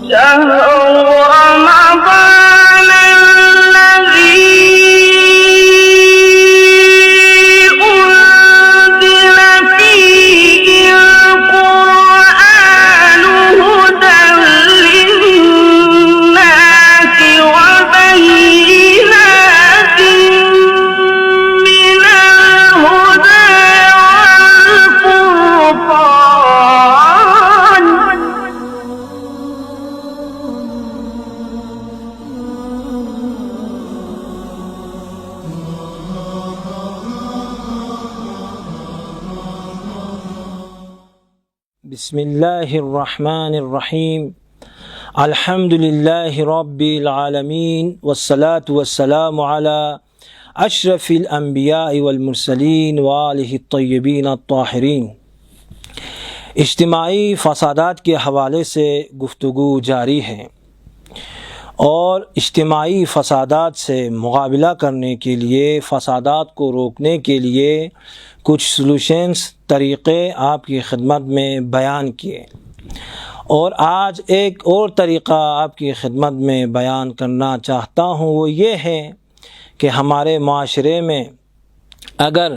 شهر رمضان الذي أنزل فيه القرآن هدى للناس وبينات من الهدى والفرقان. بسم اللہ الرحمن الرحیم. الحمد للہ رب العالمین والصلاة والسلام علی اشرف الانبیاء والمرسلین وآلہ الطیبین الطاہرین. اجتماعی فسادات کے حوالے سے گفتگو جاری ہے اور اجتماعی فسادات سے مقابلہ کرنے کے لیے، فسادات کو روکنے کے لیے کچھ سلوشنز، طریقے آپ کی خدمت میں بیان کیے، اور آج ایک اور طریقہ آپ کی خدمت میں بیان کرنا چاہتا ہوں. وہ یہ ہے کہ ہمارے معاشرے میں اگر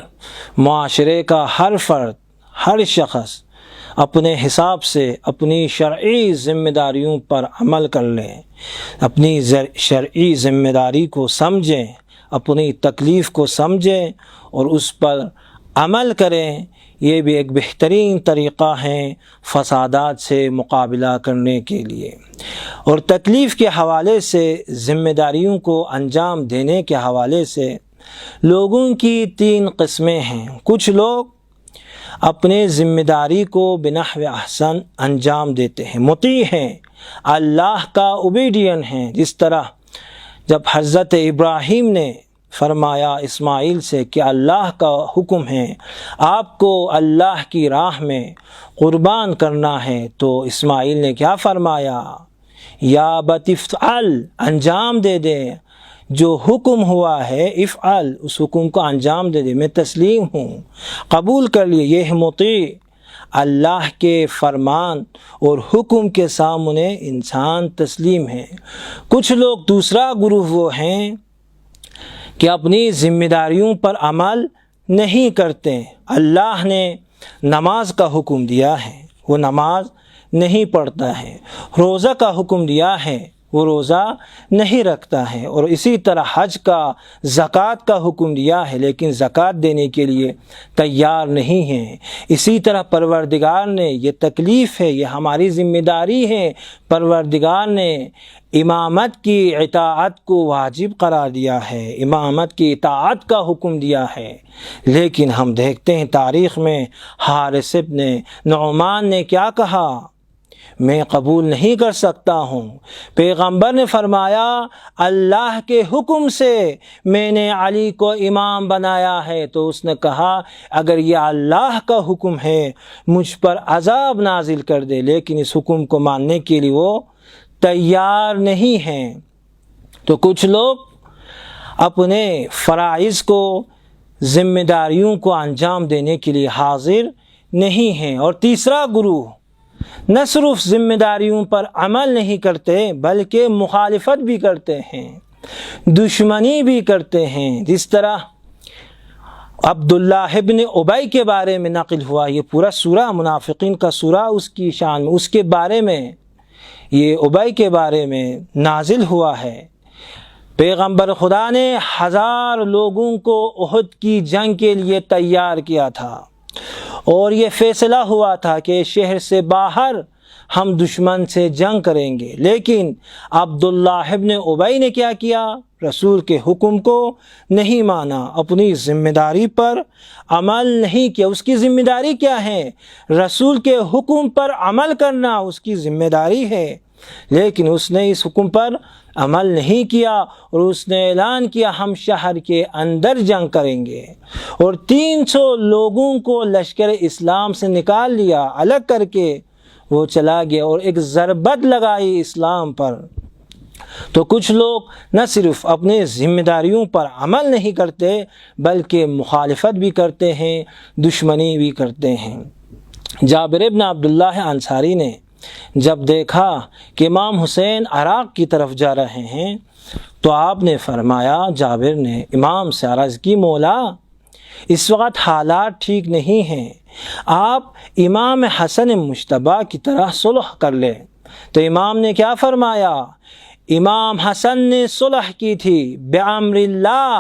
معاشرے کا ہر فرد، ہر شخص اپنے حساب سے اپنی شرعی ذمہ داریوں پر عمل کر لیں، اپنی شرعی ذمہ داری کو سمجھیں، اپنی تکلیف کو سمجھیں اور اس پر عمل کریں، یہ بھی ایک بہترین طریقہ ہے فسادات سے مقابلہ کرنے کے لیے. اور تکلیف کے حوالے سے، ذمہ داریوں کو انجام دینے کے حوالے سے لوگوں کی 3 قسمیں ہیں. کچھ لوگ اپنے ذمہ داری کو بنحو احسن انجام دیتے ہیں، مطیع ہیں، اللہ کا اوبیڈین ہیں. جس طرح جب حضرت ابراہیم نے فرمایا اسماعیل سے کہ اللہ کا حکم ہے، آپ کو اللہ کی راہ میں قربان کرنا ہے، تو اسماعیل نے کیا فرمایا؟ یا بت افعل، انجام دے دے، جو حکم ہوا ہے افعل، اس حکم کو انجام دے دے، میں تسلیم ہوں، قبول کر لیے. یہ مطیع، اللہ کے فرمان اور حکم کے سامنے انسان تسلیم ہے. کچھ لوگ، دوسرا گروہ وہ ہیں کہ اپنی ذمہ داریوں پر عمل نہیں کرتے. اللہ نے نماز کا حکم دیا ہے، وہ نماز نہیں پڑھتا ہے. روزہ کا حکم دیا ہے، وہ روزہ نہیں رکھتا ہے. اور اسی طرح حج کا، زکوٰۃ کا حکم دیا ہے لیکن زکوٰۃ دینے کے لیے تیار نہیں ہیں. اسی طرح پروردگار نے، یہ تکلیف ہے، یہ ہماری ذمہ داری ہے، پروردگار نے امامت کی اطاعت کو واجب قرار دیا ہے، امامت کی اطاعت کا حکم دیا ہے. لیکن ہم دیکھتے ہیں تاریخ میں حارث بن نعمان نے کیا کہا؟ میں قبول نہیں کر سکتا ہوں. پیغمبر نے فرمایا اللہ کے حکم سے میں نے علی کو امام بنایا ہے. تو اس نے کہا اگر یہ اللہ کا حکم ہے مجھ پر عذاب نازل کر دے، لیکن اس حکم کو ماننے کے لیے وہ تیار نہیں ہیں. تو کچھ لوگ اپنے فرائض کو، ذمہ داریوں کو انجام دینے کے لیے حاضر نہیں ہیں. اور تیسرا گروہ نہ صرف ذمہ داریوں پر عمل نہیں کرتے بلکہ مخالفت بھی کرتے ہیں، دشمنی بھی کرتے ہیں. جس طرح عبداللہ ابن ابی کے بارے میں نقل ہوا، یہ پورا سورہ منافقین کا سورہ اس کی شان میں، اس کے بارے میں، یہ ابی کے بارے میں نازل ہوا ہے. پیغمبر خدا نے 1000 لوگوں کو احد کی جنگ کے لیے تیار کیا تھا، اور یہ فیصلہ ہوا تھا کہ شہر سے باہر ہم دشمن سے جنگ کریں گے. لیکن عبداللہ ابن ابی نے کیا کیا؟ رسول کے حکم کو نہیں مانا، اپنی ذمہ داری پر عمل نہیں کیا. اس کی ذمہ داری کیا ہے؟ رسول کے حکم پر عمل کرنا اس کی ذمہ داری ہے، لیکن اس نے اس حکم پر عمل نہیں کیا اور اس نے اعلان کیا ہم شہر کے اندر جنگ کریں گے، اور 300 لوگوں کو لشکر اسلام سے نکال لیا، الگ کر کے وہ چلا گیا اور ایک ضربت لگائی اسلام پر. تو کچھ لوگ نہ صرف اپنے ذمہ داریوں پر عمل نہیں کرتے بلکہ مخالفت بھی کرتے ہیں، دشمنی بھی کرتے ہیں۔ جابر بن عبداللہ انصاری نے جب دیکھا کہ امام حسین عراق کی طرف جا رہے ہیں تو آپ نے فرمایا، جابر نے امام سے عرض کی، مولا اس وقت حالات ٹھیک نہیں ہیں، آپ امام حسن مجتبیٰ کی طرح صلح کر لیں۔ تو امام نے کیا فرمایا؟ امام حسن نے صلح کی تھی بِأَمْرِ اللہ،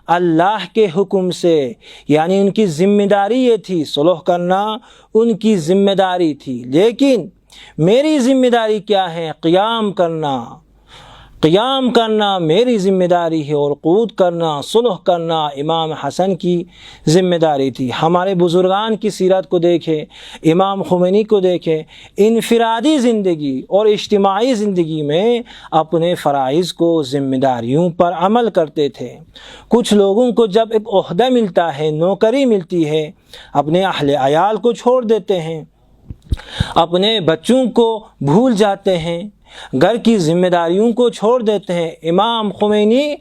اللہ کے حکم سے، یعنی ان کی ذمہ داری یہ تھی، صلح کرنا ان کی ذمہ داری تھی، لیکن میری ذمہ داری کیا ہے؟ قیام کرنا میری ذمہ داری ہے، اور قعود کرنا، صلح کرنا امام حسن کی ذمہ داری تھی۔ ہمارے بزرگان کی سیرت کو دیکھیں، امام خمینی کو دیکھیں، انفرادی زندگی اور اجتماعی زندگی میں اپنے فرائض کو، ذمہ داریوں پر عمل کرتے تھے۔ کچھ لوگوں کو جب ایک عہدہ ملتا ہے، نوکری ملتی ہے، اپنے اہل عیال کو چھوڑ دیتے ہیں، اپنے بچوں کو بھول جاتے ہیں، گھر کی ذمہ داریوں کو چھوڑ دیتے ہیں۔ امام خمینی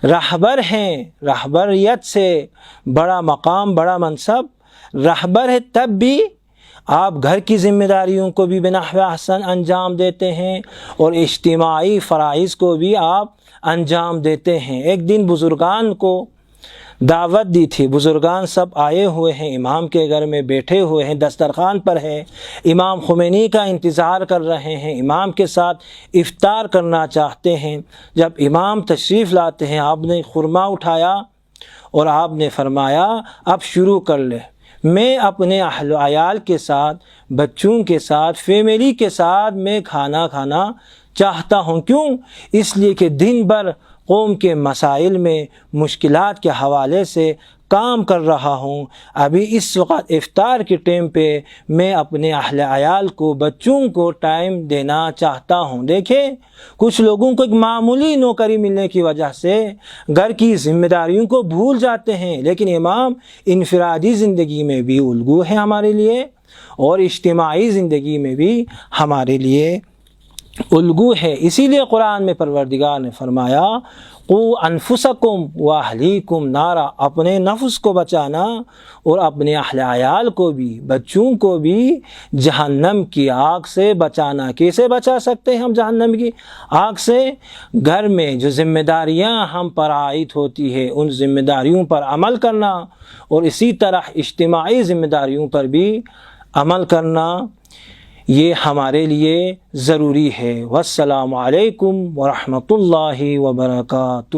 رہبر ہیں، رہبریت سے بڑا مقام، بڑا منصب رہبر ہے، تب بھی آپ گھر کی ذمہ داریوں کو بھی بنحو احسن انجام دیتے ہیں اور اجتماعی فرائض کو بھی آپ انجام دیتے ہیں۔ ایک دن بزرگان کو دعوت دی تھی، بزرگان سب آئے ہوئے ہیں، امام کے گھر میں بیٹھے ہوئے ہیں، دسترخوان پر ہے، امام خمینی کا انتظار کر رہے ہیں، امام کے ساتھ افطار کرنا چاہتے ہیں۔ جب امام تشریف لاتے ہیں، آپ نے خرما اٹھایا اور آپ نے فرمایا، اب شروع کر لے، میں اپنے اہل و عیال کے ساتھ، بچوں کے ساتھ، فیملی کے ساتھ میں کھانا کھانا چاہتا ہوں۔ کیوں؟ اس لیے کہ دن بھر قوم کے مسائل میں مشکلات کے حوالے سے کام کر رہا ہوں، ابھی اس وقت افطار کے ٹائم پہ میں اپنے اہل عیال کو، بچوں کو ٹائم دینا چاہتا ہوں۔ دیکھیں، کچھ لوگوں کو ایک معمولی نوکری ملنے کی وجہ سے گھر کی ذمہ داریوں کو بھول جاتے ہیں، لیکن امام انفرادی زندگی میں بھی الگو ہے ہمارے لیے، اور اجتماعی زندگی میں بھی ہمارے لیے الگو ہے۔ اسی لیے قرآن میں پروردگار نے فرمایا، قوا انفسکم واہلیکم نارا، اپنے نفس کو بچانا اور اپنے اہل عیال کو بھی، بچوں کو بھی جہنم کی آگ سے بچانا۔ کیسے بچا سکتے ہیں ہم جہنم کی آگ سے؟ گھر میں جو ذمہ داریاں ہم پر عائد ہوتی ہے، ان ذمہ داریوں پر عمل کرنا، اور اسی طرح اجتماعی ذمہ داریوں پر بھی عمل کرنا، یہ ہمارے لیے ضروری ہے۔ والسلام علیکم ورحمۃ اللہ وبرکاتہ۔